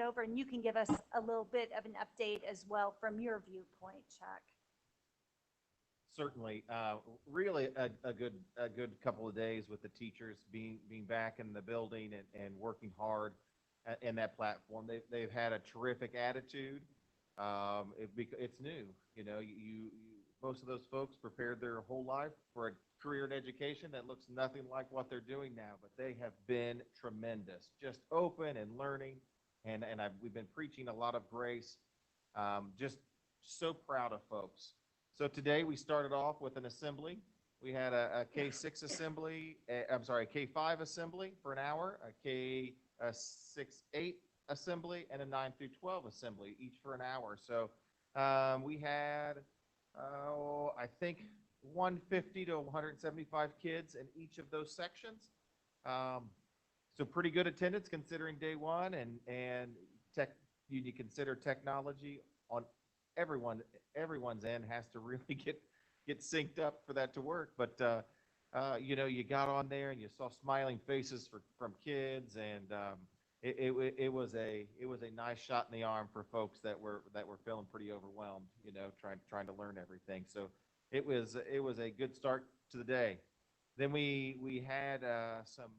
over, and you can give us a little bit of an update as well from your viewpoint, Chuck. Certainly, really a good couple of days with the teachers being back in the building and working hard in that platform. They've had a terrific attitude. It's new, you know. Most of those folks prepared their whole life for a career in education that looks nothing like what they're doing now, but they have been tremendous, just open and learning, and we've been preaching a lot of grace. Just so proud of folks. So today we started off with an assembly. We had a K6 assembly, a K5 assembly for an hour, a K6-8 assembly, and a 9 through 12 assembly, each for an hour. So we had, I think, 150 to 175 kids in each of those sections. So pretty good attendance considering day one, and you consider technology on everyone's end has to really get synced up for that to work. But you know, you got on there and you saw smiling faces from kids, and it was a nice shot in the arm for folks that were feeling pretty overwhelmed, you know, trying to learn everything. So it was a good start to the day. Then we had some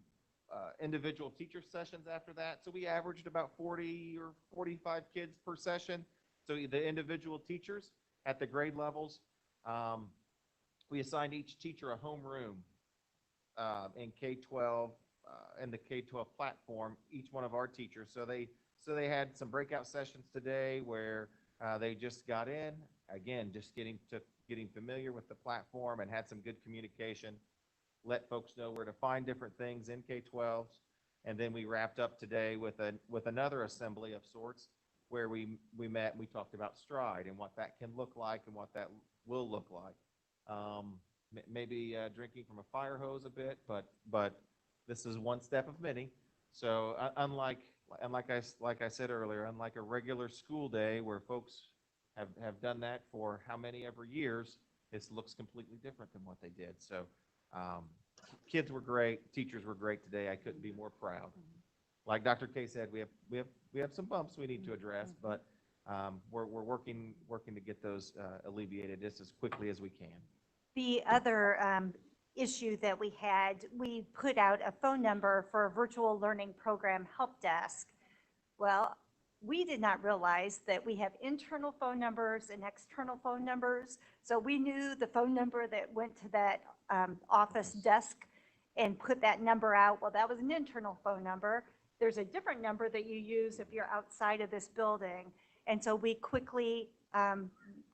individual teacher sessions after that. So we averaged about 40 or 45 kids per session. So the individual teachers at the grade levels, we assigned each teacher a homeroom in K-12, in the K-12 platform, each one of our teachers. So they had some breakout sessions today where they just got in, again, just getting familiar with the platform and had some good communication, let folks know where to find different things in K-12s. And then we wrapped up today with another assembly of sorts, where we met and we talked about stride and what that can look like and what that will look like. Maybe drinking from a fire hose a bit, but this is one step of many. So unlike I said earlier, unlike a regular school day where folks have done that for how many ever years, this looks completely different than what they did. So kids were great, teachers were great today. I couldn't be more proud. Like Dr. K said, we have some bumps we need to address, but we're working to get those alleviated just as quickly as we can. The other issue that we had, we put out a phone number for a virtual learning program help desk. Well, we did not realize that we have internal phone numbers and external phone numbers. So we knew the phone number that went to that office desk and put that number out. Well, that was an internal phone number. There's a different number that you use if you're outside of this building. And so we quickly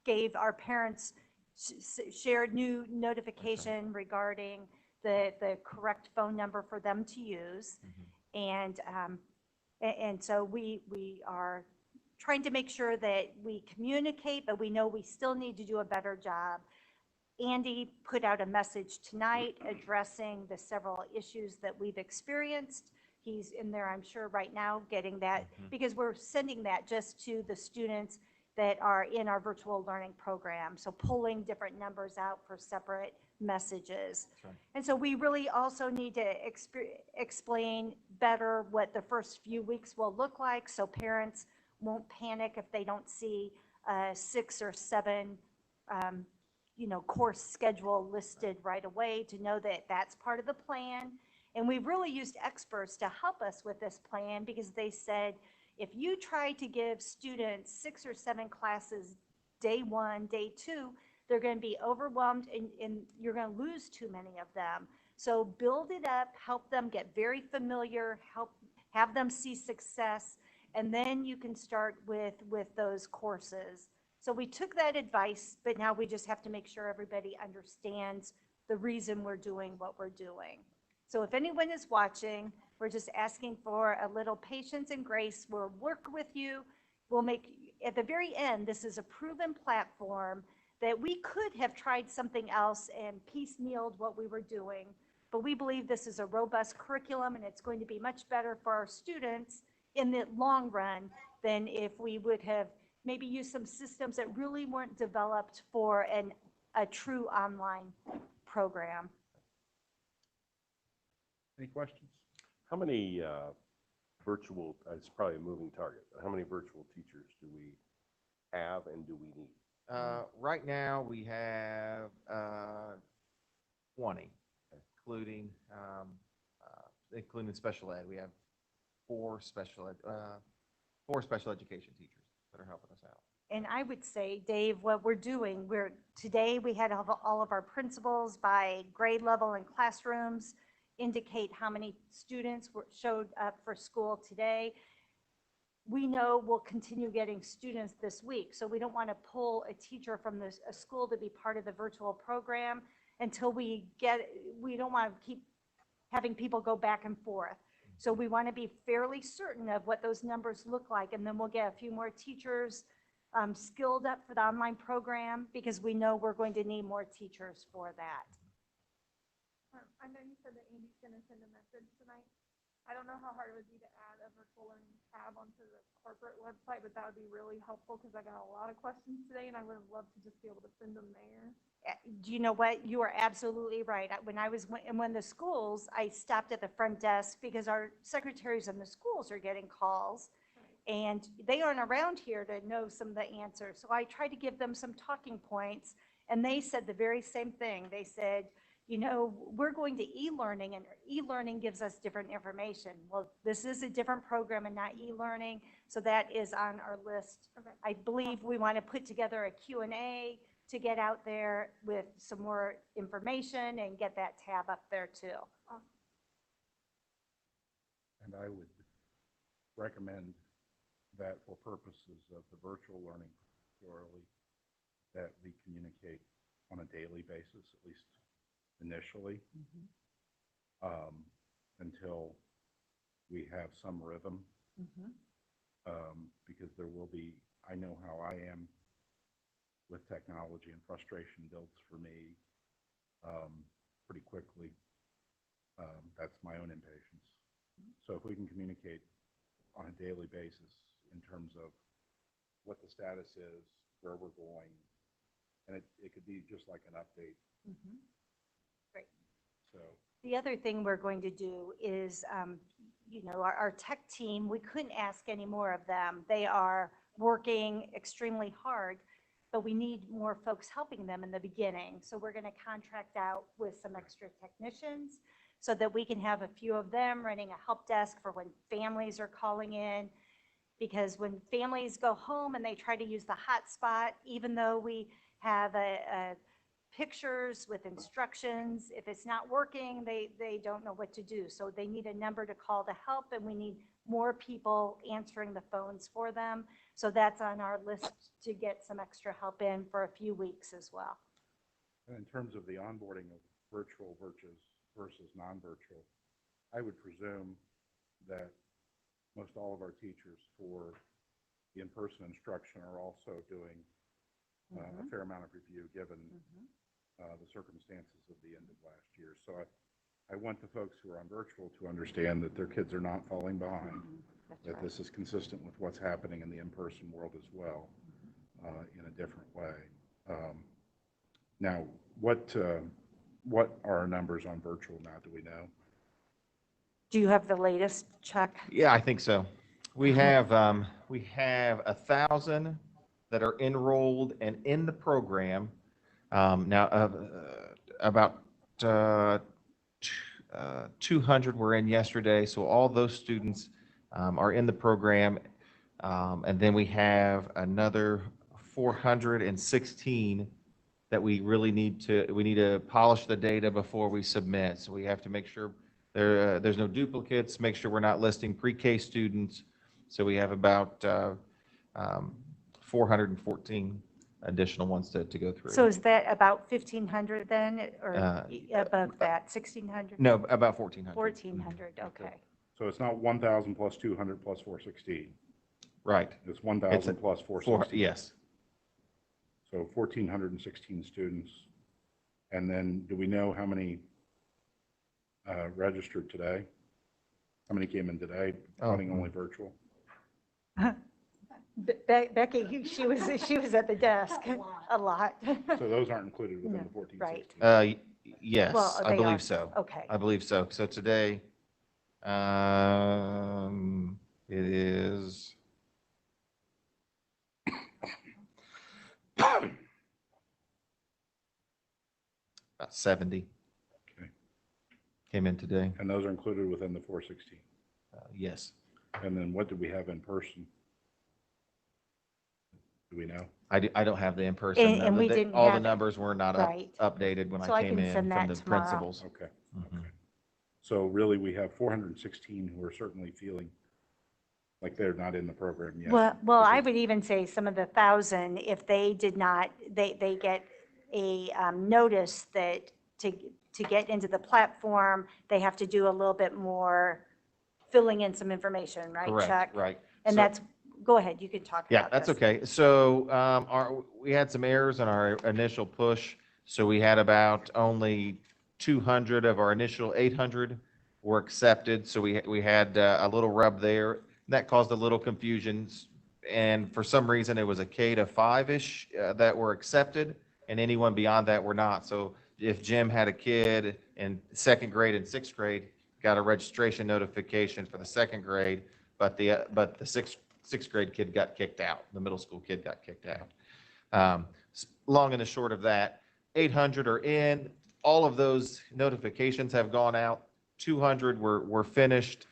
gave our parents, shared new notification regarding the correct phone number for them to use. And so we are trying to make sure that we communicate, but we know we still need to do a better job. Andy put out a message tonight addressing the several issues that we've experienced. He's in there, I'm sure, right now getting that, because we're sending that just to the students that are in our virtual learning program. So pulling different numbers out for separate messages. Right. And so we really also need to explain better what the first few weeks will look like, so parents won't panic if they don't see 6 or 7 course schedule listed right away, to know that that's part of the plan. And we've really used experts to help us with this plan, because they said, if you try to give students 6 or 7 classes day 1, day 2, they're going to be overwhelmed and you're going to lose too many of them. So build it up, help them get very familiar, have them see success, and then you can start with those courses. So we took that advice, but now we just have to make sure everybody understands the reason we're doing what we're doing. So if anyone is watching, we're just asking for a little patience and grace. We'll work with you. We'll make, at the very end, this is a proven platform that we could have tried something else and piecemealed what we were doing, but we believe this is a robust curriculum and it's going to be much better for our students in the long run than if we would have maybe used some systems that really weren't developed for a true online program. Any questions? How many virtual, it's probably a moving target, but how many virtual teachers do we have and do we need? Right now, we have 20, including including special ed. We have four special education teachers that are helping us out. And I would say, Dave, what we're doing, today we had all of our principals by grade level in classrooms indicate how many students showed up for school today. We know we'll continue getting students this week, so we don't want to pull a teacher from a school to be part of the virtual program until we don't want to keep having people go back and forth. So we want to be fairly certain of what those numbers look like, and then we'll get a few more teachers skilled up for the online program, because we know we're going to need more teachers for that. I know you said that Andy's going to send a message tonight. I don't know how hard it would be to add a virtual learning tab onto the corporate website, but that would be really helpful because I got a lot of questions today and I would have loved to just be able to send them there. Do you know what? You are absolutely right. When the schools, I stopped at the front desk because our secretaries in the schools are getting calls. And they aren't around here to know some of the answers. So I tried to give them some talking points, and they said the very same thing. They said, you know, we're going to e-learning, and e-learning gives us different information. Well, this is a different program and not e-learning, so that is on our list. Okay. I believe we want to put together a Q&A to get out there with some more information and get that tab up there too. And I would recommend that for purposes of the virtual learning, particularly, that we communicate on a daily basis, at least initially, until we have some rhythm, because there will be, I know how I am with technology, and frustration builds for me pretty quickly. That's my own impatience. So if we can communicate on a daily basis in terms of what the status is, where we're going, and it could be just like an update. Great. So the other thing we're going to do is, you know, our tech team, we couldn't ask any more of them. They are working extremely hard, but we need more folks helping them in the beginning. So we're going to contract out with some extra technicians so that we can have a few of them running a help desk for when families are calling in. Because when families go home and they try to use the hotspot, even though we have pictures with instructions, if it's not working, they don't know what to do. So they need a number to call to help, and we need more people answering the phones for them. So that's on our list to get some extra help in for a few weeks as well. and in terms of the onboarding of virtual versus non-virtual, I would presume that most all of our teachers for the in-person instruction are also doing a fair amount of review given the circumstances of the end of last year. So I want the folks who are on virtual to understand that their kids are not falling behind, that right. this is consistent with what's happening in the in-person world as well, in a different way. Now, what are our numbers on virtual now? Do we know? Do you have the latest, Chuck? Yeah, I think so. We have 1,000 that are enrolled and in the program. Now, about 200 were in yesterday, so all those students are in the program. And then we have another 416 that we really need to polish the data before we submit. So we have to make sure there's no duplicates, make sure we're not listing pre-K students. So we have about 414 additional ones to go through. So is that about 1,500 then, or above that, 1,600? No, about 1,400. 1,400, okay. So it's not 1,000 plus 200 plus 416. Right. It's 1,000 plus 416. Yes. So 1,416 students. And then do we know how many registered today? How many came in today, counting only virtual? Becky, she was at the desk. A lot. So those aren't included within the 14, Right. 16. Yes, Well, I they are. believe so. Okay. I believe so. So today, It is about 70. Okay. Came in today. And those are included within the 416. Yes. And then what do we have in person? Do we know? I don't have the in-person. And we didn't all the have- numbers were not Right. updated when So I I came can in send from that the tomorrow. principals. Okay. Mhm. Okay. So really, we have 416 who are certainly feeling like they're not in the program yet. Well, I because- would even say some of the 1,000, if they did not, they get a notice that to get into the platform, they have to do a little bit more filling in some information, right, Chuck? Correct, right. And So- that's, go ahead, you can talk Yeah, about that's this. okay. So we had some errors in our initial push. So we had about only 200 of our initial 800 were accepted. So we had a little rub there. That caused a little confusion. And for some reason, it was a K to 5-ish that were accepted, and anyone beyond that were not. So if Jim had a kid in second grade and sixth grade, got a registration notification for the second grade, but the sixth grade kid got kicked out. The middle school kid got kicked out. Long and the short of that, 800 are in. All of those notifications have gone out. 200 were finished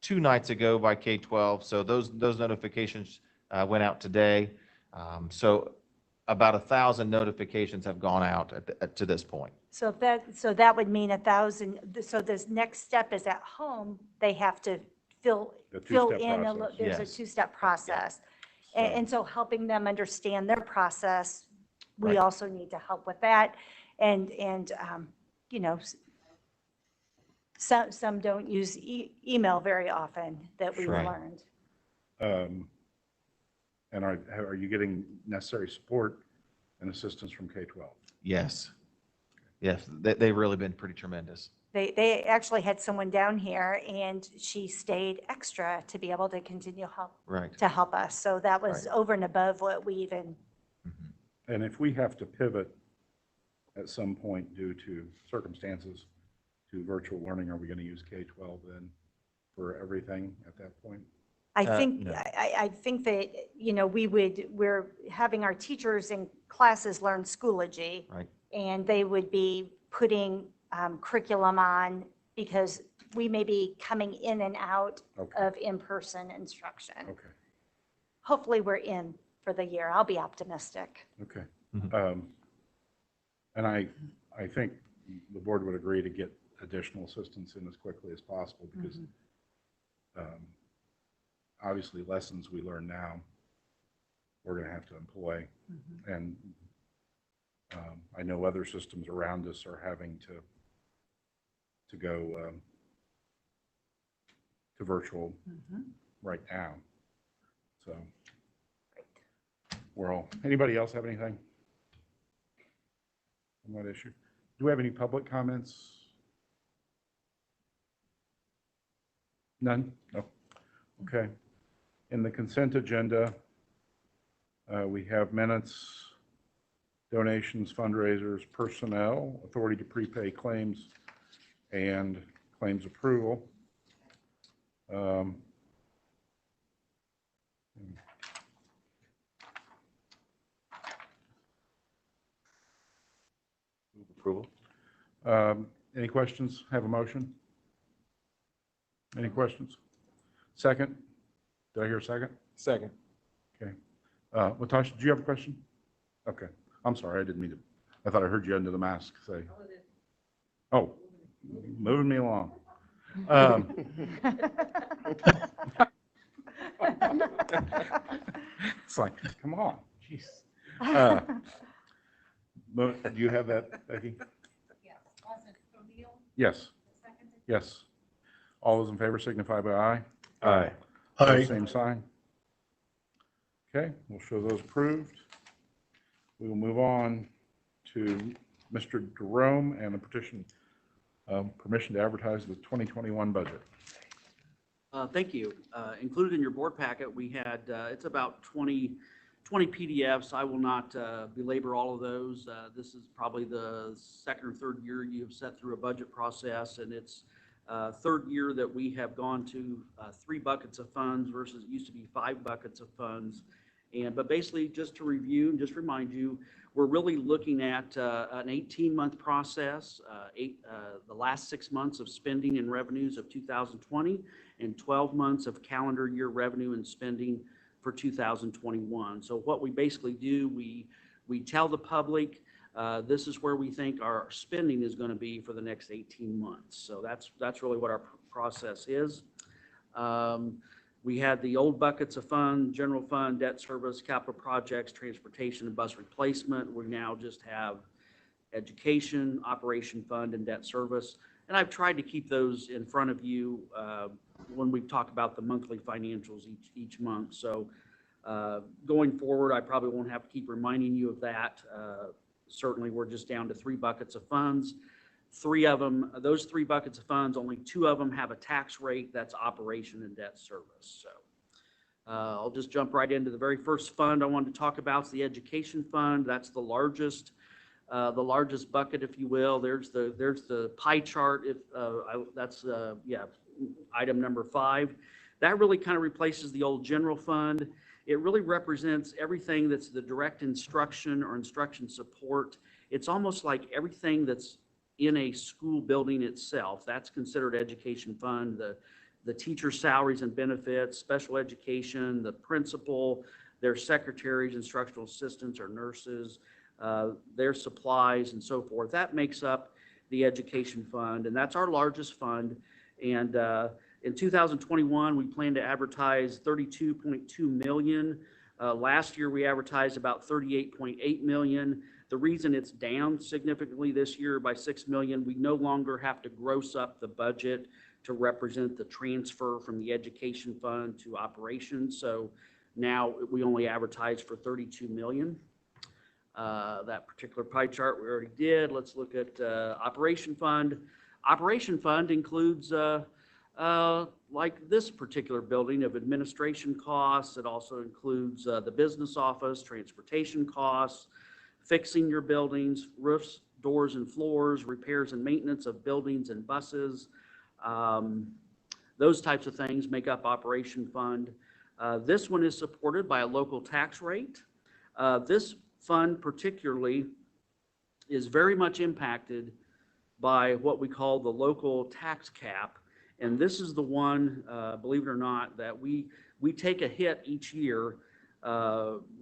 2 nights ago by K-12. So those notifications went out today. So about 1,000 notifications have gone out to this point. So that would mean 1,000, so this next step is at home, they have to fill The fill two-step in, process. there's a Yes. two-step process. So- And so helping them understand their process, we Right. also need to help with that. And you know, some don't use email very often that we've Right. learned. And are you getting necessary support and assistance from K-12? Yes. Yes, they've really been pretty tremendous. They actually had someone down here and she stayed extra to be able to continue Right. to help us. So that was Right. over and above what we even, Mhm. And if we have to pivot at some point due to circumstances to virtual learning, are we going to use K-12 then for everything at that point? I think, no. I think that, you know, we're having our teachers in classes learn Schoology. Right. And they would be putting curriculum on because we may be coming in and out Okay, of in-person instruction. okay, Hopefully, we're in for the year. I'll be optimistic. okay. Mhm. And I think the board would agree to get additional assistance in as quickly as possible because obviously lessons we learn now, we're going to have to employ. And I know other systems around us are having to go to virtual right now. So we're all, anybody else have anything on that issue? Do we have any public comments? None? No. Okay. In the consent agenda, we have minutes, donations, fundraisers, personnel, authority to prepay claims, and claims approval. Approval? Any questions? Have a motion? Any questions? Second? Did I hear a second? Second. Okay. Latasha, did you have a question? Okay. I'm sorry, I didn't mean to. I thought I heard you under the mask say. Oh, moving me along. It's like, come on, jeez. Do you have that, Becky? Yes. Yes. All those in favor signify by aye. Aye. Pose Same sign. Okay, we'll show those approved. We will move on to Mr. Jerome and the petition, permission to advertise the 2021 budget. Thank you. Included in your board packet, we had, it's about 20 PDFs. I will not belabor all of those. This is probably the second or third year you have set through a budget process, and it's third year that we have gone to 3 buckets of funds versus it used to be 5 buckets of funds. But basically, just to review and just remind you, we're really looking at an 18-month process, the last 6 months of spending and revenues of 2020, and 12 months of calendar year revenue and spending for 2021. So what we basically do, we tell the public, this is where we think our spending is going to be for the next 18 months. So that's really what our process is. We had the old buckets of fund, general fund, debt service, capital projects, transportation, and bus replacement. We now just have education, operation fund, and debt service. And I've tried to keep those in front of you when we talk about the monthly financials each month. So going forward, I probably won't have to keep reminding you of that. Certainly, we're just down to 3 buckets of funds. 3 of them, those 3 buckets of funds, only 2 of them have a tax rate. That's operation and debt service. So I'll just jump right into the very first fund I wanted to talk about. It's the education fund. That's the largest bucket, if you will. There's the pie chart. That's item number 5. That really kind of replaces the old general fund. It really represents everything that's the direct instruction or instruction support. It's almost like everything that's in a school building itself. That's considered education fund. The teacher salaries and benefits, special education, the principal, their secretaries, instructional assistants or nurses, their supplies and so forth. That makes up the education fund, and that's our largest fund. And in 2021, we plan to advertise $32.2 million. Last year, we advertised about $38.8 million. The reason it's down significantly this year by $6 million, we no longer have to gross up the budget to represent the transfer from the education fund to operations. So now we only advertise for $32 million. That particular pie chart we already did. Let's look at operation fund. Operation fund includes like this particular building of administration costs. It also includes the business office, transportation costs, fixing your buildings, roofs, doors and floors, repairs and maintenance of buildings and buses. Those types of things make up operation fund. This one is supported by a local tax rate. This fund particularly is very much impacted by what we call the local tax cap. And this is the one, believe it or not, that we take a hit each year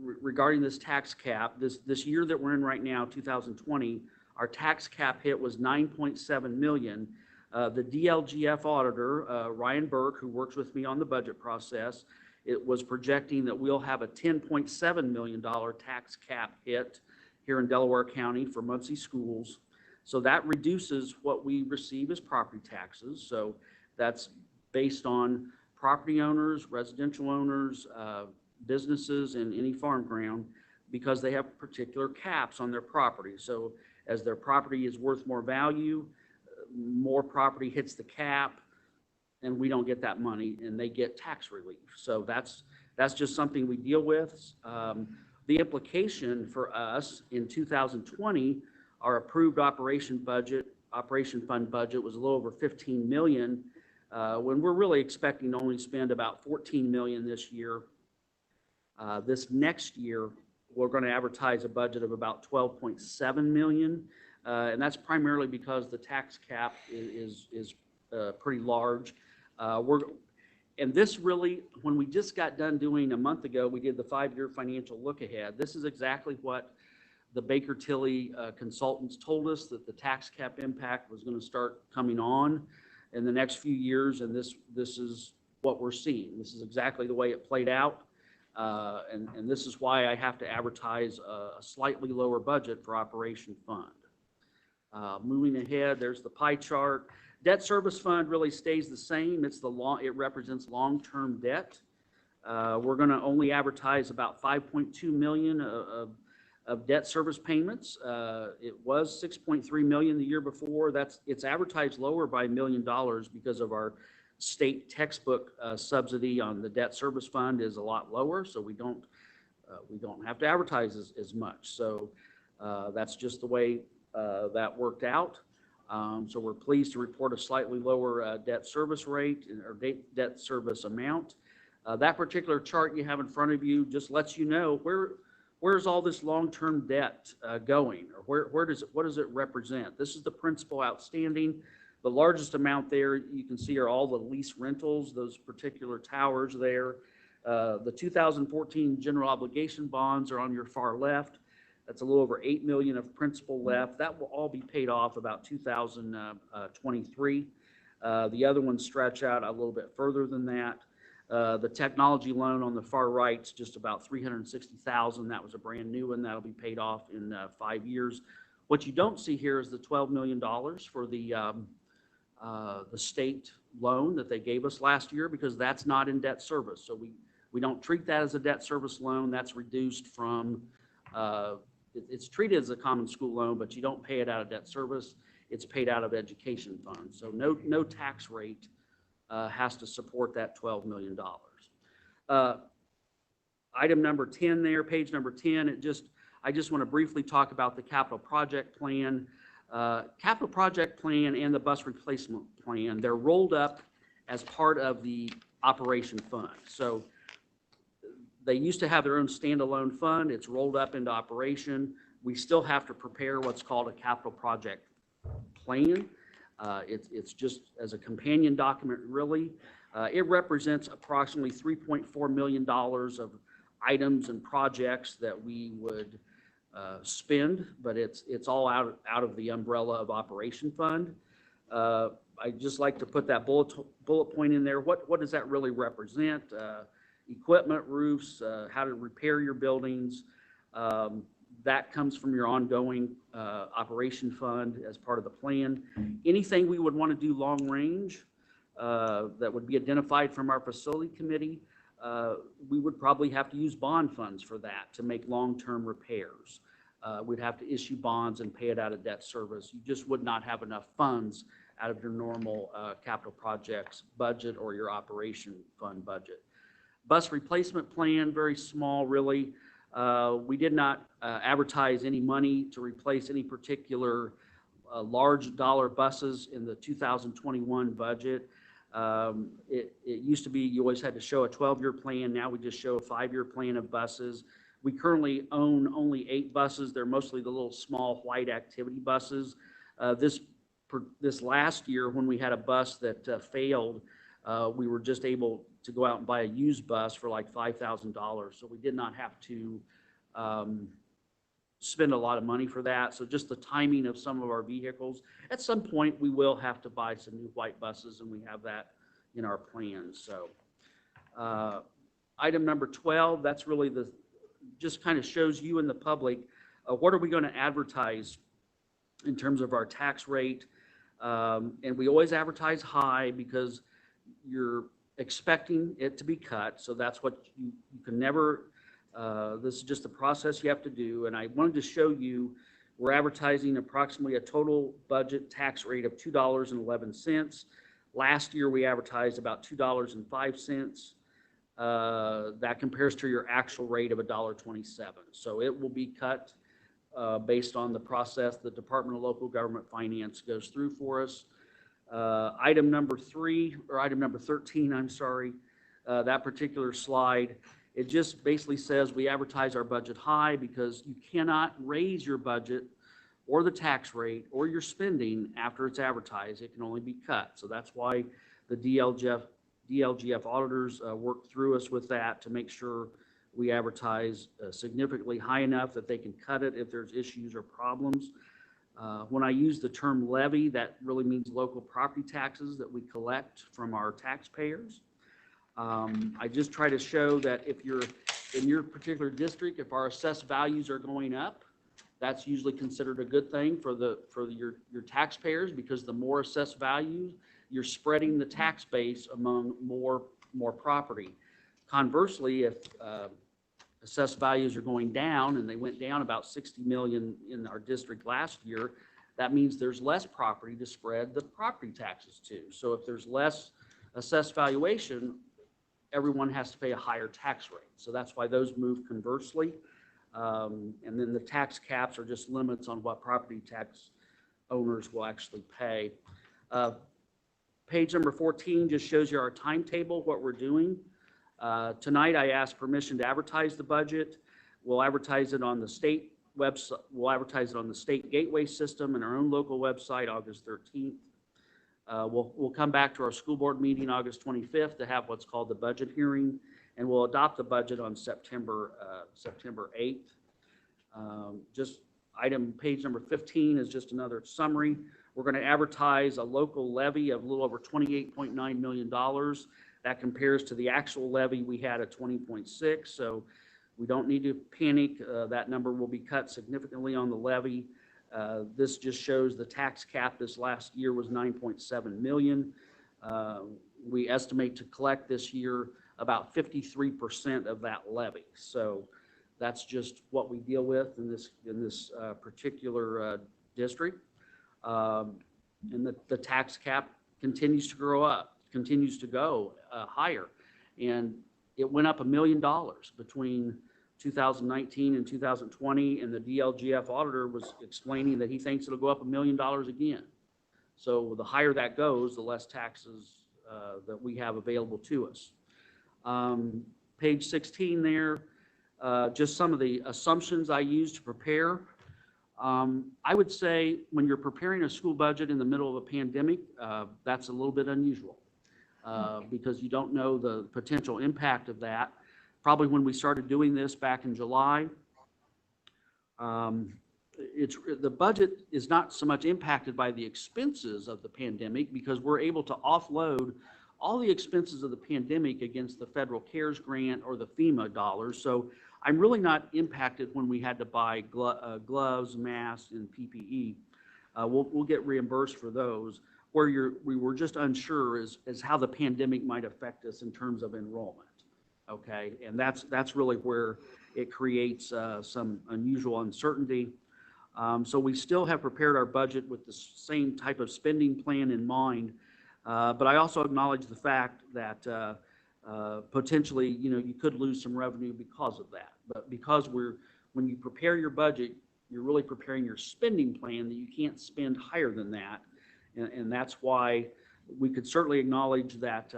regarding this tax cap. This year that we're in right now, 2020, our tax cap hit was $9.7 million. The DLGF auditor, Ryan Burke, who works with me on the budget process, it was projecting that we'll have a $10.7 million tax cap hit here in Delaware County for Muncie schools. So that reduces what we receive as property taxes. So that's based on property owners, residential owners, businesses, and any farm ground, because they have particular caps on their property. So as their property is worth more value, more property hits the cap, and we don't get that money, and they get tax relief. So that's just something we deal with. The implication for us in 2020, our approved operation fund budget was a little over $15 million, when we're really expecting to only spend about $14 million this year. This next year, we're going to advertise a budget of about $12.7 million, and that's primarily because the tax cap is pretty large. And this really, when we just got done doing a month ago, we did the 5-year financial look ahead. This is exactly what the Baker Tilly consultants told us, that the tax cap impact was going to start coming on in the next few years, and this is what we're seeing. This is exactly the way it played out. And this is why I have to advertise a slightly lower budget for operation fund. Moving ahead, there's the pie chart. Debt service fund really stays the same. It represents long-term debt. We're going to only advertise about $5.2 million of debt service payments. It was $6.3 million the year before. It's advertised lower by $1 million because of our state textbook subsidy on the debt service fund is a lot lower, so we don't have to advertise as much. So that's just the way that worked out. So we're pleased to report a slightly lower debt service rate or debt service amount. That particular chart you have in front of you just lets you know where's all this long-term debt going, or what does it represent? This is the principal outstanding. The largest amount there you can see are all the lease rentals, those particular towers there. The 2014 general obligation bonds are on your far left. That's a little over $8 million of principal left. That will all be paid off about 2023. The other ones stretch out a little bit further than that. The technology loan on the far right is just about $360,000. That was a brand new one. That'll be paid off in 5 years. What you don't see here is the $12 million for the state loan that they gave us last year, because that's not in debt service. So we don't treat that as a debt service loan. That's reduced from, it's treated as a common school loan, but you don't pay it out of debt service. It's paid out of education funds. So no tax rate has to support that $12 million. Item number 10 there, page number 10, I just want to briefly talk about the capital project plan. Capital project plan and the bus replacement plan, they're rolled up as part of the operation fund. So they used to have their own standalone fund. It's rolled up into operation. We still have to prepare what's called a capital project plan. It's just as a companion document, really. It represents approximately $3.4 million of items and projects that we would spend, but it's all out of the umbrella of operation fund. I'd just like to put that bullet point in there. What does that really represent? Equipment, roofs, how to repair your buildings. That comes from your ongoing operation fund as part of the plan. Anything we would want to do long range that would be identified from our facility committee, we would probably have to use bond funds for that to make long-term repairs. We'd have to issue bonds and pay it out of debt service. You just would not have enough funds out of your normal capital projects budget or your operation fund budget. Bus replacement plan, very small, really. We did not advertise any money to replace any particular large dollar buses in the 2021 budget. It used to be you always had to show a 12-year plan. Now we just show a 5-year plan of buses. We currently own only 8 buses. They're mostly the little small white activity buses. This last year, when we had a bus that failed, we were just able to go out and buy a used bus for like $5,000. So we did not have to spend a lot of money for that. So just the timing of some of our vehicles. At some point, we will have to buy some new white buses, and we have that in our plans. So item number 12, that's really just kind of shows you and the public, what are we going to advertise in terms of our tax rate? And we always advertise high because you're expecting it to be cut. So that's what you can never, this is just the process you have to do. And I wanted to show you, we're advertising approximately a total budget tax rate of $2.11. Last year, we advertised about $2.05. That compares to your actual rate of $1.27. So it will be cut based on the process the Department of Local Government Finance goes through for us. Item number 13, I'm sorry, that particular slide, it just basically says we advertise our budget high because you cannot raise your budget or the tax rate or your spending after it's advertised. It can only be cut. So that's why the DLGF auditors work through us with that to make sure we advertise significantly high enough that they can cut it if there's issues or problems. When I use the term levy, that really means local property taxes that we collect from our taxpayers. I just try to show that if you're in your particular district, if our assessed values are going up, that's usually considered a good thing for your taxpayers, because the more assessed values, you're spreading the tax base among more property. Conversely, if assessed values are going down, and they went down about 60 million in our district last year, that means there's less property to spread the property taxes to. So if there's less assessed valuation, everyone has to pay a higher tax rate. So that's why those move conversely. And then the tax caps are just limits on what property tax owners will actually pay. Page number 14 just shows you our timetable, what we're doing. Tonight, I asked permission to advertise the budget. We'll advertise it on the state website. We'll advertise it on the state gateway system and our own local website, August 13th. We'll come back to our school board meeting August 25th to have what's called the budget hearing, and we'll adopt the budget on September 8th. Just page number 15 is just another summary. We're going to advertise a local levy of a little over $28.9 million. That compares to the actual levy we had at 20.6. So we don't need to panic. That number will be cut significantly on the levy. This just shows the tax cap this last year was 9.7 million. We estimate to collect this year about 53% of that levy. So that's just what we deal with in this particular district. And the tax cap continues to grow up, continues to go higher. And it went up $1 million between 2019 and 2020, and the DLGF auditor was explaining that he thinks it'll go up $1 million again. So the higher that goes, the less taxes that we have available to us. Page 16 there, just some of the assumptions I used to prepare. I would say when you're preparing a school budget in the middle of a pandemic, that's a little bit unusual because you don't know the potential impact of that. Probably when we started doing this back in July, the budget is not so much impacted by the expenses of the pandemic because we're able to offload all the expenses of the pandemic against the federal CARES grant or the FEMA dollars. So I'm really not impacted when we had to buy gloves, masks, and PPE. We'll get reimbursed for those. Where we were just unsure is how the pandemic might affect us in terms of enrollment. Okay, and that's really where it creates some unusual uncertainty. So we still have prepared our budget with the same type of spending plan in mind, but I also acknowledge the fact that potentially, you could lose some revenue because of that. But because when you prepare your budget, you're really preparing your spending plan that you can't spend higher than that, and that's why we could certainly acknowledge that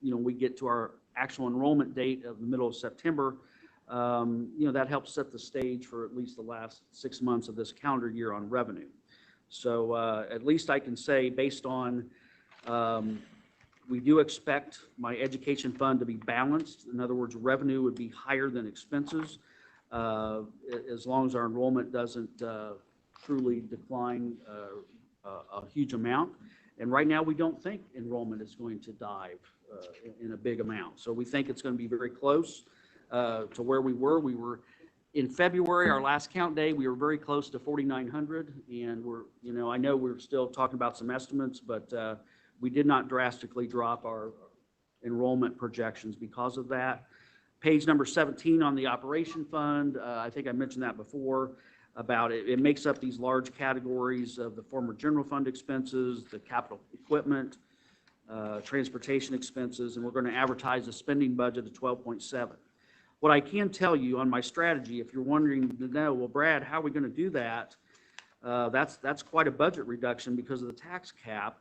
we get to our actual enrollment date of the middle of September. That helps set the stage for at least the last 6 months of this calendar year on revenue. So at least I can say, based on, we do expect my education fund to be balanced. In other words, revenue would be higher than expenses as long as our enrollment doesn't truly decline a huge amount. And right now, we don't think enrollment is going to dive in a big amount. So we think it's going to be very close to where we were. We were in February, our last count day, we were very close to 4,900. And I know we're still talking about some estimates, but we did not drastically drop our enrollment projections because of that. Page number 17 on the operation fund, I think I mentioned that before about it. It makes up these large categories of the former general fund expenses, the capital equipment, transportation expenses, and we're going to advertise a spending budget of 12.7. What I can tell you on my strategy, if you're wondering to know, well, Brad, how are we going to do that? That's quite a budget reduction because of the tax cap.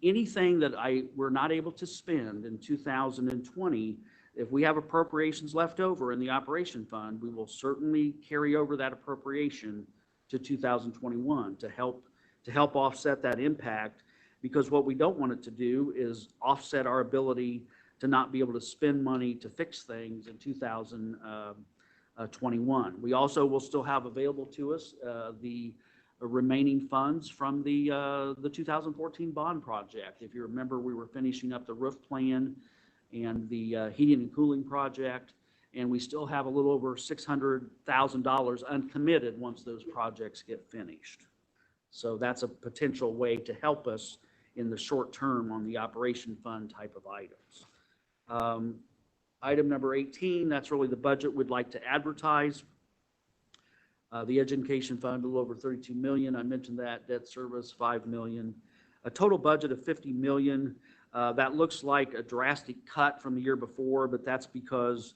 Anything that we're not able to spend in 2020, if we have appropriations left over in the operation fund, we will certainly carry over that appropriation to 2021 to help offset that impact, because what we don't want it to do is offset our ability to not be able to spend money to fix things in 2021. We also will still have available to us the remaining funds from the 2014 bond project. If you remember, we were finishing up the roof plan and the heating and cooling project, and we still have a little over $600,000 uncommitted once those projects get finished. So that's a potential way to help us in the short term on the operation fund type of items. Item number 18, that's really the budget we'd like to advertise. The education fund, a little over 32 million. I mentioned that. Debt service, 5 million. A total budget of 50 million. That looks like a drastic cut from the year before, but that's because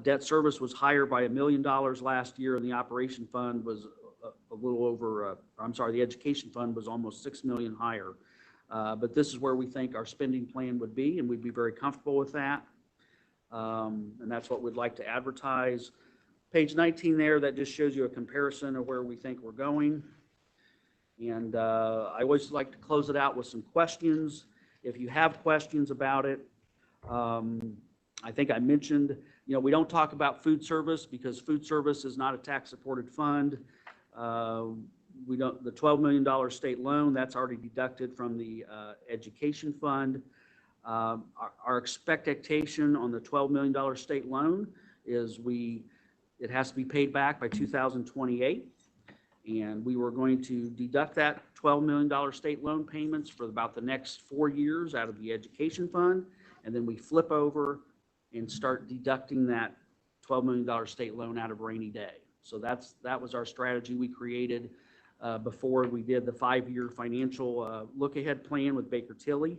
debt service was higher by $1 million last year, and the operation fund was a little over, I'm sorry, the education fund was almost 6 million higher. But this is where we think our spending plan would be, and we'd be very comfortable with that. And that's what we'd like to advertise. Page 19 there, that just shows you a comparison of where we think we're going. And I always like to close it out with some questions. If you have questions about it, I think I mentioned, we don't talk about food service because food service is not a tax-supported fund. The $12 million state loan, that's already deducted from the education fund. Our expectation on the $12 million state loan is it has to be paid back by 2028. And we were going to deduct that $12 million state loan payments for about the next 4 years out of the education fund. And then we flip over and start deducting that $12 million state loan out of rainy day. So that was our strategy we created before we did the 5-year financial look-ahead plan with Baker Tilly.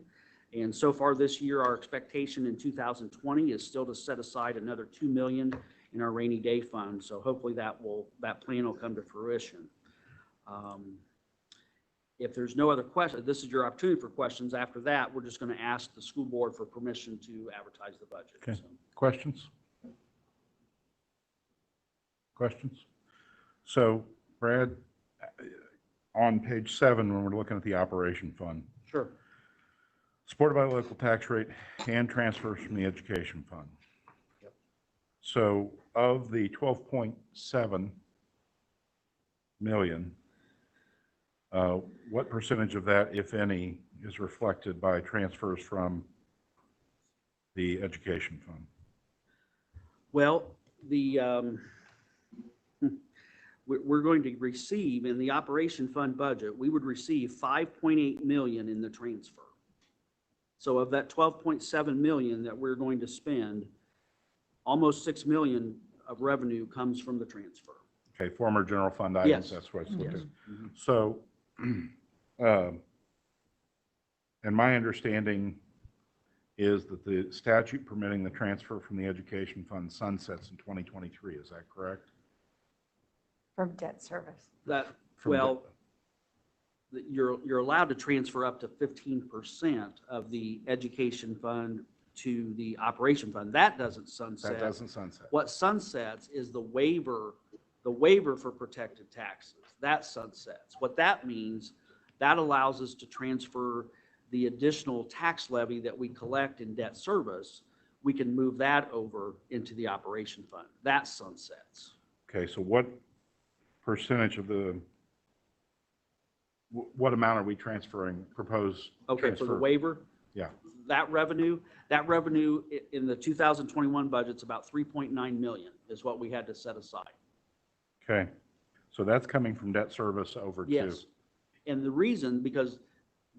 And so far this year, our expectation in 2020 is still to set aside another $2 million in our rainy day fund. So hopefully that plan will come to fruition. If there's no other questions, this is your opportunity for questions. After that, we're just going to ask the school board for permission to advertise the budget. Okay. So. Questions? Questions? So, Brad, on page 7, when we're looking at the operation fund, Sure. supported by local tax rate and transfers from the education fund. Yep. So, of the 12.7 million, what percentage of that, if any, is reflected by transfers from the education fund? Well, we're going to receive in the operation fund budget, we would receive 5.8 million in the transfer. So of that 12.7 million that we're going to spend, almost 6 million of revenue comes from the transfer. Okay, former general fund items, Yes. that's what it's looking Yes. at. Mhm. So, and my understanding is that the statute permitting the transfer from the education fund sunsets in 2023, is that correct? From debt service. You're allowed to transfer up to 15% of the education fund to the operation fund. That doesn't sunset. That doesn't sunset. What sunsets is the waiver for protected taxes. That sunsets. What that means, that allows us to transfer the additional tax levy that we collect in debt service. We can move that over into the operation fund. That sunsets. Okay, so what percentage of what amount are we transferring, proposed Okay, transfer? for the waiver? Yeah. That revenue in the 2021 budget's about 3.9 million is what we had to set aside. Okay, so that's coming from debt service over to? Yes. And the reason, because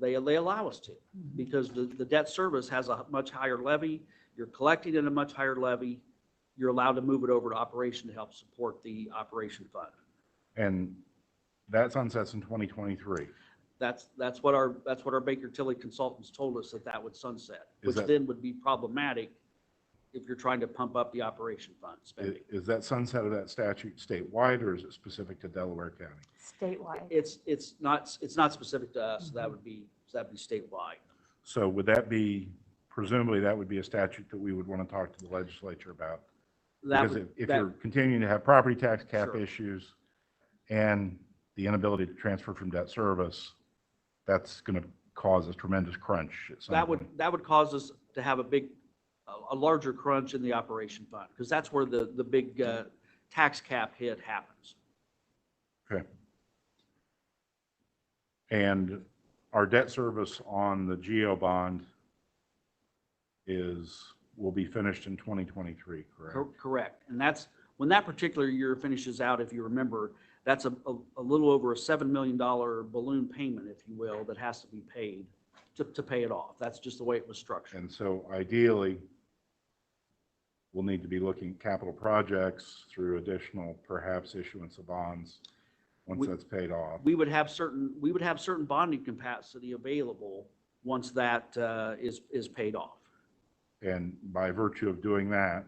they allow us to, because the debt service has a much higher levy. You're collecting at a much higher levy. You're allowed to move it over to operation to help support the operation fund. And that sunsets in 2023? That's what our Baker Tilly consultants told us that would sunset, which that- then would be problematic if you're trying to pump up the operation fund spending. Is that sunset of that statute statewide, or is it specific to Delaware County? Statewide. It's not specific to us. That'd be statewide. So would that be, presumably that would be a statute that we would want to talk to the legislature about? Because if you're continuing to have property tax cap Sure. issues and the inability to transfer from debt service, that's going to cause a tremendous crunch at some point. That would cause us to have a larger crunch in the operation fund, because that's where the big tax cap hit happens. Okay. And our debt service on the GEO bond will be finished in 2023, correct? Correct. And that's, when that particular year finishes out, if you remember, that's a little over a $7 million balloon payment, if you will, that has to be paid to pay it off. That's just the way it was structured. And so ideally, we'll need to be looking at capital projects through additional, perhaps issuance of bonds once that's paid off. We would have certain bonding capacity available once that is paid off. And by virtue of doing that,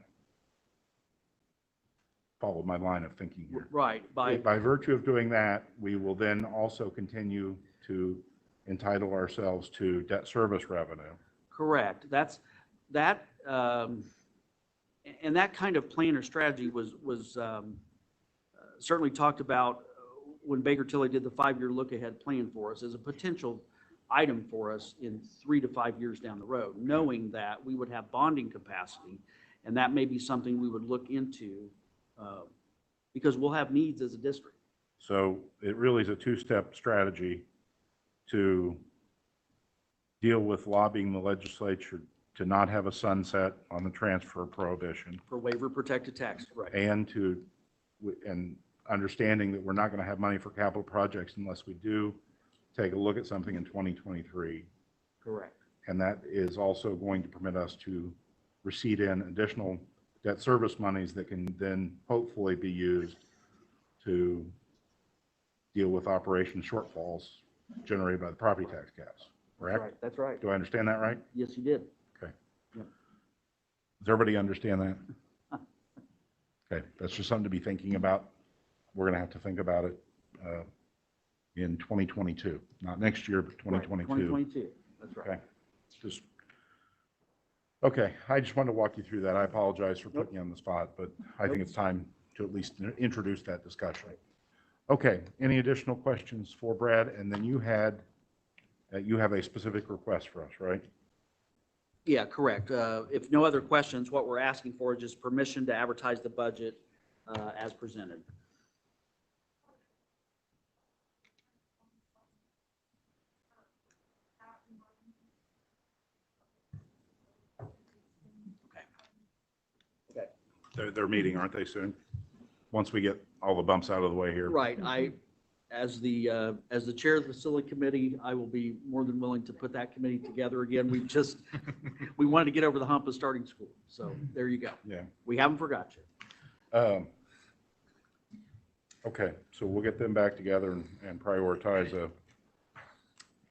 follow my line of thinking here. Right, By virtue of doing that, we will then also continue to entitle ourselves to debt service revenue. correct. That, and that kind of plan or strategy was certainly talked about when Baker Tilly did the 5-year look-ahead plan for us as a potential item for us in 3 to 5 years down the road, knowing that we would have bonding capacity, and that may be something we would look into because we'll have needs as a district. So it really is a two-step strategy to deal with lobbying the legislature to not have a sunset on the transfer prohibition, For waiver protected tax, right? and understanding that we're not going to have money for capital projects unless we do take a look at something in 2023. Correct. And that is also going to permit us to receipt in additional debt service monies that can then hopefully be used to deal with operation shortfalls generated by the property tax caps, correct? Right, that's right. Do I understand that right? Yes, you did. Okay. Yep. Does everybody understand that? Okay, that's just something to be thinking about. We're going to have to think about it in 2022, not next year, but 2022. 2022, that's right. Okay, just, okay, I just wanted to walk you through that. I apologize for putting you on the spot, but I think it's time to at least introduce that discussion. Okay, any additional questions for Brad? And then you have a specific request for us, right? Yeah, correct. If no other questions, what we're asking for is just permission to advertise the budget as presented. They're meeting, aren't they, soon? Once we get all the bumps out of the way here. Right. As the chair of the facility committee, I will be more than willing to put that committee together again. We wanted to get over the hump of starting school. So there you go. Yeah. We haven't forgot you. Okay, so we'll get them back together and prioritize a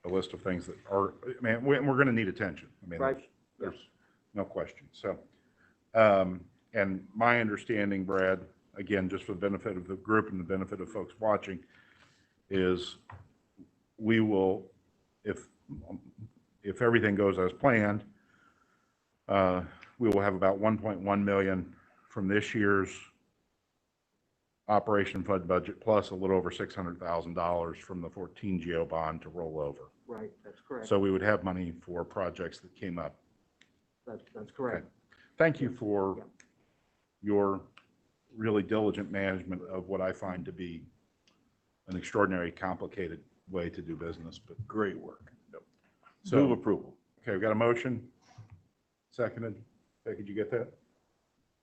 list of things that are, I mean, we're going to need attention. I mean, Right. there's no question. So, and my understanding, Brad, again, just for the benefit of the group and the benefit of folks watching, is we will, if everything goes as planned, we will have about 1.1 million from this year's operation fund budget, plus a little over $600,000 from the 14 GO bond to roll over. Right, that's correct. So we would have money for projects that came up. That's correct. Thank you for your really diligent management of what I find to be an extraordinary complicated way to do business, but Great work. so. Move approval. Okay, we've got a motion. Seconded. Okay, could you get that?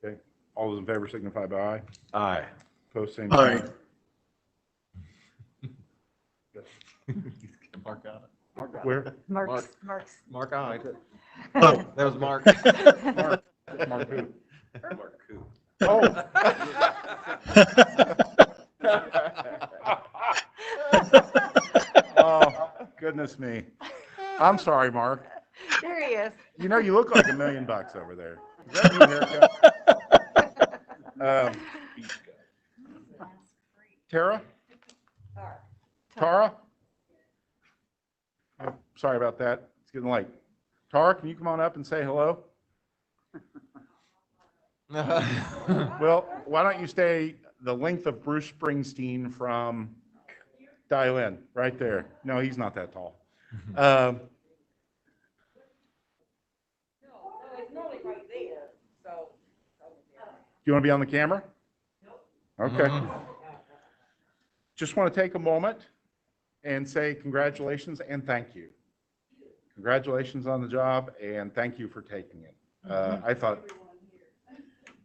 Okay, all those in favor signify by aye. Aye. Post same Aye. sign. Mark on it. Where? Mark's. Mark on it. Oh. That was Mark. Mark who? Mark Koo. Oh. Oh, goodness me. I'm sorry, Mark. There he is. You know, you look like $1 million over there. Is that your haircut? Tara? Tara? Oh, sorry about that. It's getting late. Tara, can you come on up and say hello? Well, why don't you stay the length of Bruce Springsteen from dial in, right there. No, he's not that tall. Do you want to be on the camera? Okay. Just want to take a moment and say congratulations and thank you. Congratulations on the job and thank you for taking it. I thought, do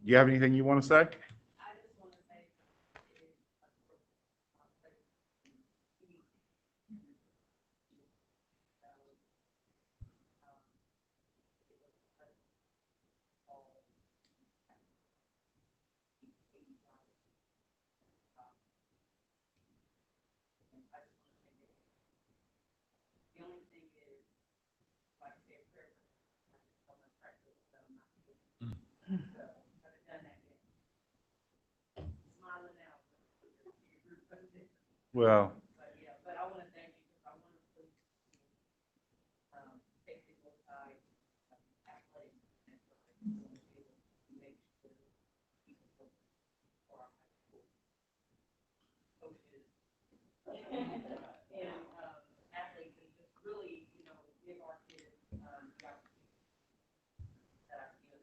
you have anything you want to say? Well, But yeah, but I want to thank you because I want to please, take people aside, athletic, and want to be able to make sure people for our high school coaches and athletes and just really, give our kids, the opportunity that I feel.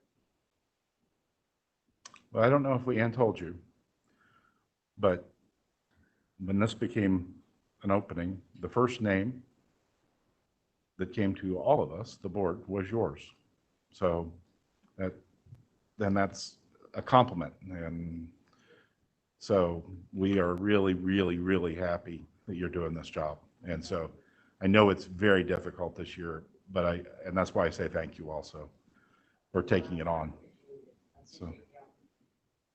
well, I don't know if Leanne told you, but when this became an opening, the first name that came to all of us, the board, was yours. So then that's a compliment. And so we are really, really, really happy that you're doing this job. And so I know it's very difficult this year, but and that's why I say thank you also for taking it on.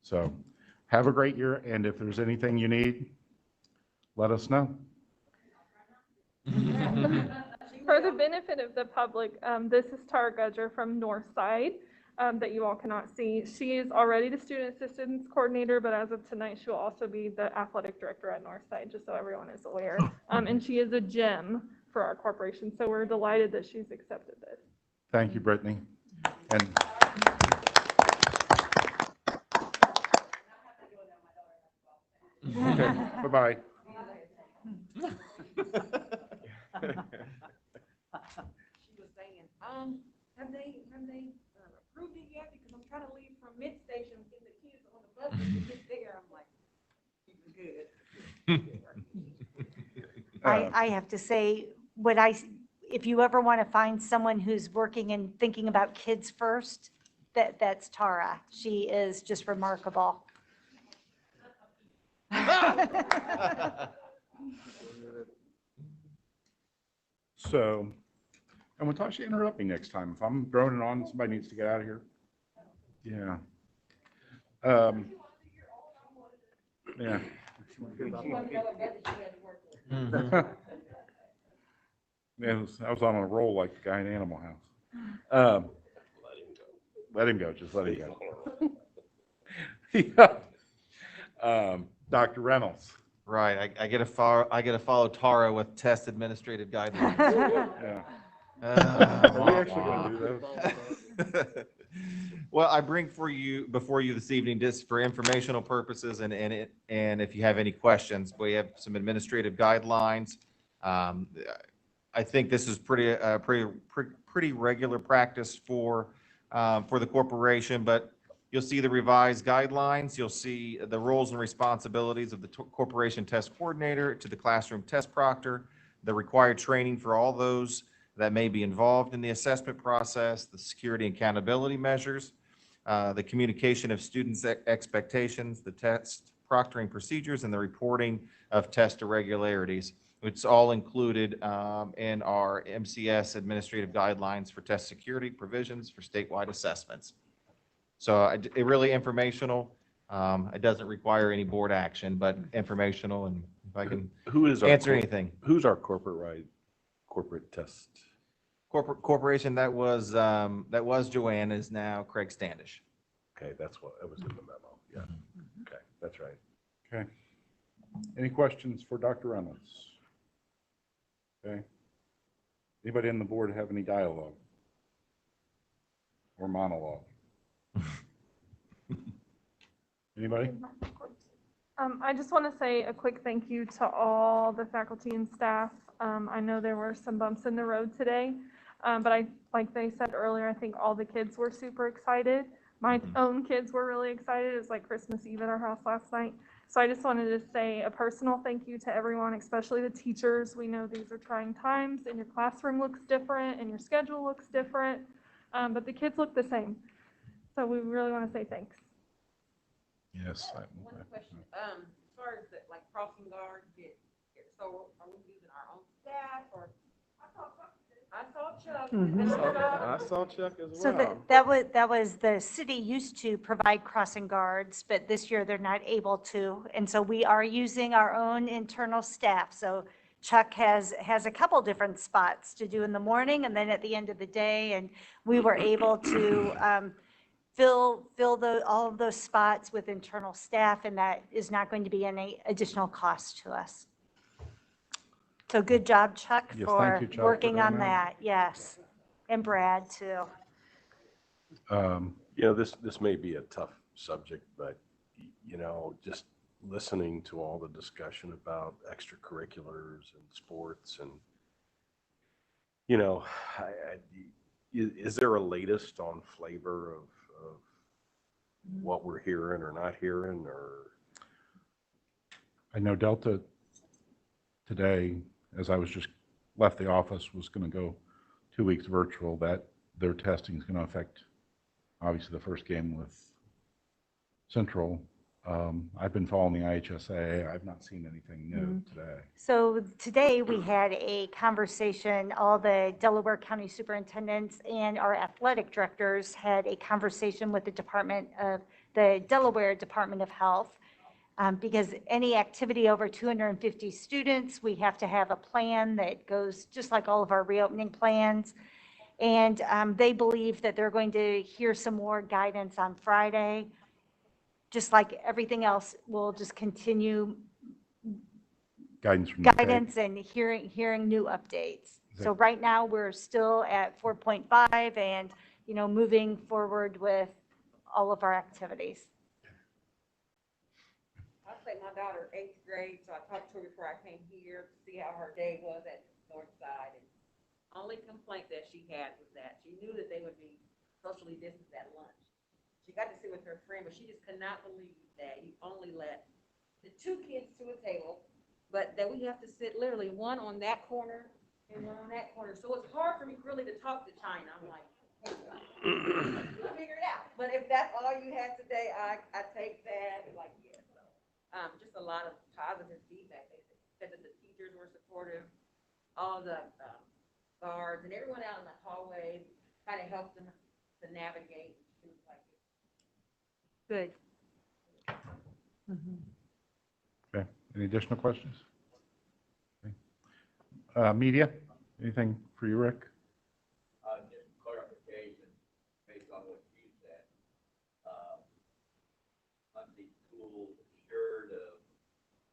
So have a great year. And if there's anything you need, let us know. For the benefit of the public, this is Tara Gudger from Northside that you all cannot see. She is already the student assistance coordinator, but as of tonight, she will also be the athletic director at Northside, just so everyone is aware. And she is a gem for our corporation, so we're delighted that she's accepted this. Thank you, Brittany. And okay, bye-bye. She was saying, have they approved it yet? Because I'm trying to leave from mid-station, get the kids on the bus to get there. I'm like, good. I have to say, if you ever want to find someone who's working and thinking about kids first, that's Tara. She is just remarkable. So, and Watasha, interrupt me next time. If I'm droning on, somebody needs to get out of here. Yeah. Yeah. Yeah, I was on a roll like the guy in Animal House. Let him go. Just let him go. Yeah. Dr. Reynolds. Right, I get to follow Tara with test administrative guidelines. Yeah. Are we actually going to do those? Well, I bring before you this evening, just for informational purposes and if you have any questions, we have some administrative guidelines. I think this is pretty regular practice for the corporation, but you'll see the revised guidelines. You'll see the roles and responsibilities of the corporation test coordinator to the classroom test proctor, the required training for all those that may be involved in the assessment process, the security and accountability measures, the communication of students' expectations, the test proctoring procedures, and the reporting of test irregularities. It's all included in our MCS administrative guidelines for test security provisions for statewide assessments. So it really informational. It doesn't require any board action, but informational, and if I can answer anything. Who's our corporate test? Corporation, that was Joanne, is now Craig Standish. Okay, that's what, that was in the memo. Yeah. Okay, that's right. Okay. Any questions for Dr. Reynolds? Okay. Anybody on the board have any dialogue or monologue? Anybody? I just want to say a quick thank you to all the faculty and staff. I know there were some bumps in the road today, but like they said earlier, I think all the kids were super excited. My own kids were really excited. It was like Christmas Eve at our house last night. So I just wanted to say a personal thank you to everyone, especially the teachers. We know these are trying times and your classroom looks different and your schedule looks different, but the kids look the same. So we really want to say thanks. Yes. One question, as far as like crossing guards, so are we using our own staff or? I saw Chuck. I saw Chuck as well. So that was the city used to provide crossing guards, but this year they're not able to. And so we are using our own internal staff. So Chuck has a couple different spots to do in the morning and then at the end of the day. And we were able to fill all of those spots with internal staff, and that is not going to be any additional cost to us. So good job, Chuck, Yes, for thank you, Chuck, for working doing on that. that. Yes. And Brad too. You know, this may be a tough subject, but, you know, just listening to all the discussion about extracurriculars and sports and, you know, is there a latest on flavor of what we're hearing or not hearing, or? I know Delta today, as I was just left the office, was going to go 2 weeks virtual. That their testing is going to affect, obviously, the first game with Central. I've been following the IHSA. I've not seen anything new today. So today we had a conversation, all the Delaware County superintendents and our athletic directors had a conversation with the Delaware Department of Health. Because any activity over 250 students, we have to have a plan that goes just like all of our reopening plans. And they believe that they're going to hear some more guidance on Friday. Just like everything else, we'll just continue Guidance from the state. guidance and hearing new updates. Is So it- right now, we're still at 4.5 and, you know, moving forward with all of our activities. I'll say my daughter, 8th grade, so I talked to her before I came here to see how her day was at North Side. And only complaint that she had was that she knew that they would be socially distanced at lunch. She got to sit with her friend, but she just could not believe that you only let the 2 kids to a table, but that we have to sit literally one on that corner and one on that corner. So it's hard for me really to talk to China. I'm like, hey, we'll figure it out. But if that's all you had today, I take that. Like, yeah, so just a lot of positive feedback. They said that the teachers were supportive, all the guards and everyone out in the hallway kind of helped them to navigate. It was like, Good. Okay. Any additional questions? Okay. Media, anything for you, Rick? Just clarification based on what you said. Muncie schools assured of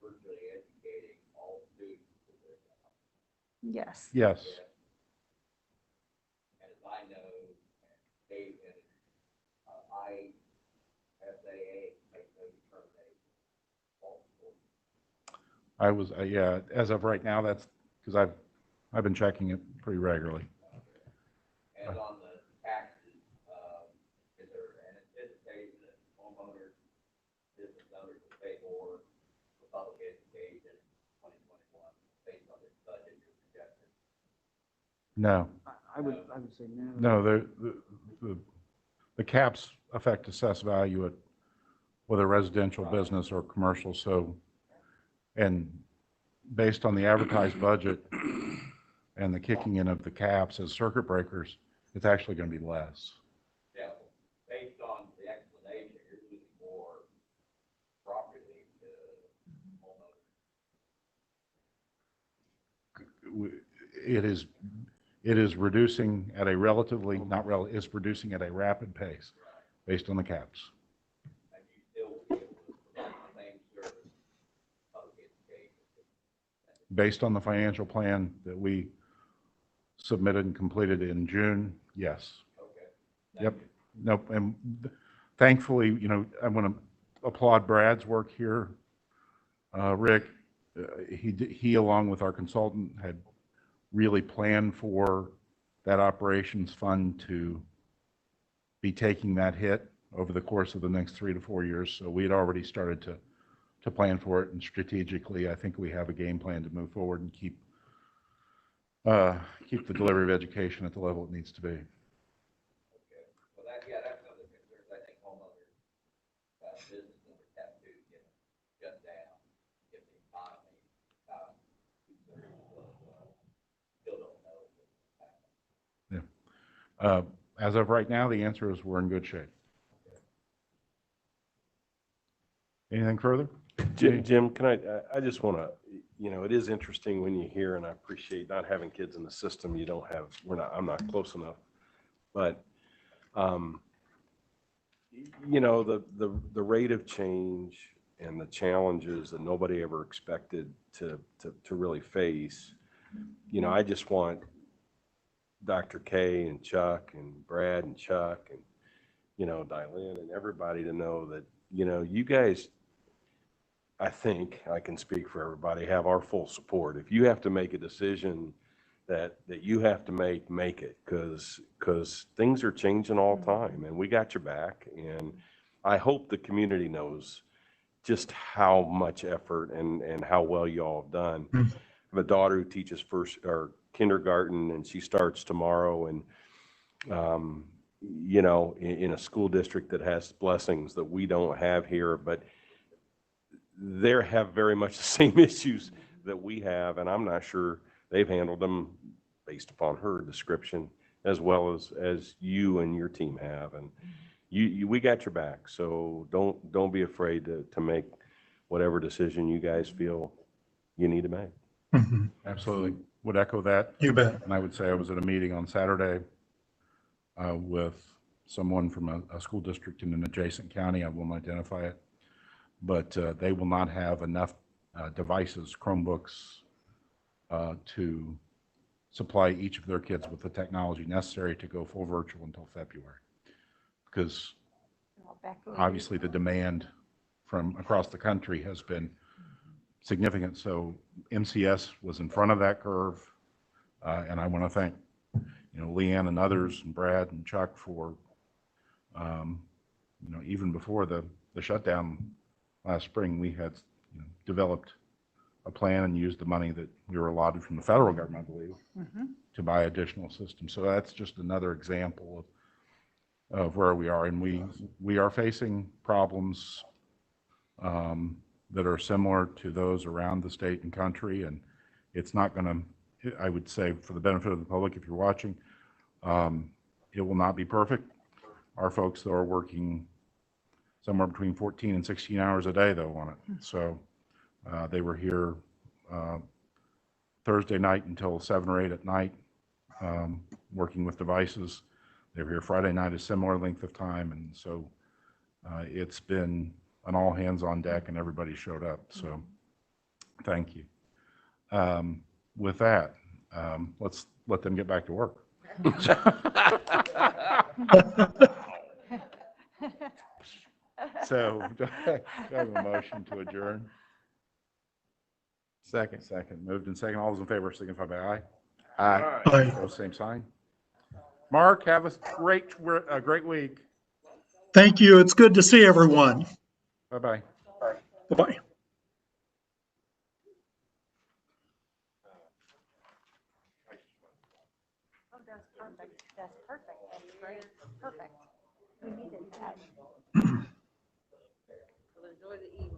virtually educating all students with their job. Yes. Yes. And as I know, and Dave and ISAA make no determination all schools. I was, yeah, as of right now, that's because I've been checking it pretty regularly. And on the taxes, is there an anticipation that homeowners, business owners will pay more for public education in 2021 based on this budget you're projecting? No, I would say no. no, the caps affect assessed value at whether residential, business, or commercial. So, and based on the advertised budget and the kicking in of the caps as circuit breakers, it's actually going to be less. Yeah, based on the explanation, you're losing more property to homeowners. It is reducing at a relatively, is reducing at a rapid pace based on the caps. And you still be able to provide the same service, public education. Based on the financial plan that we submitted and completed in June, yes. Okay. Yep. Nope. And thankfully, you know, I want to applaud Brad's work here. Rick, he along with our consultant had really planned for that operations fund to be taking that hit over the course of the next 3 to 4 years. So we had already started to plan for it, and strategically, I think we have a game plan to move forward and keep the delivery of education at the level it needs to be. Okay. Well, that's one of the concerns I think homeowners, business owners have to get shut down, if the economy, still don't know. As of right now, the answer is we're in good shape. Anything further? Jim, can I just want to, you know, it is interesting when you hear, and I appreciate not having kids in the system. You don't have, I'm not close enough, but, you know, the rate of change and the challenges that nobody ever expected to really face. you know, I just want Dr. K and Chuck and Brad and Chuck and, you know, Dylan and everybody to know that, you know, you guys, I think I can speak for everybody, have our full support. If you have to make a decision that you have to make it, because things are changing all the time, and we got your back. And I hope the community knows just how much effort and how well you all have done. I have a daughter who teaches first or kindergarten, and she starts tomorrow. And you know, in a school district that has blessings that we don't have here, but they have very much the same issues that we have, and I'm not sure they've handled them based upon her description as well as you and your team have. And we got your back, so don't be afraid to make whatever decision you guys feel you need to make. Mm-hmm. Absolutely. Would echo that. You bet. And I would say I was at a meeting on Saturday with someone from a school district in an adjacent county. I won't identify it, but they will not have enough devices, Chromebooks, to supply each of their kids with the technology necessary to go full virtual until February. Because obviously the demand from across the country has been significant. So MCS was in front of that curve. And I want to thank, you know, Leanne and others and Brad and Chuck for, you know, even before the shutdown last spring, we had, you know, developed a plan and used the money that we were allotted from the federal government, I believe, to buy additional systems. So that's just another example of where we are. And we are facing problems that are similar to those around the state and country. And it's not going to, I would say, for the benefit of the public, if you're watching, it will not be perfect. Our folks are working somewhere between 14 and 16 hours a day, though, on it. So they were here Thursday night until 7 or 8 at night, working with devices. They were here Friday night, a similar length of time. And so it's been an all hands on deck, and everybody showed up. So thank you. With that, let's let them get back to work. So do I have a motion to adjourn? Second. Second. Moved and second. All those in favor signify by aye. Aye. Aye. Opposed, same sign. Mark, have a great week. Thank you. It's good to see everyone. Bye-bye. Bye-bye. Oh, that's perfect. That's perfect. That's great. Perfect. We needed that. So enjoy the evening.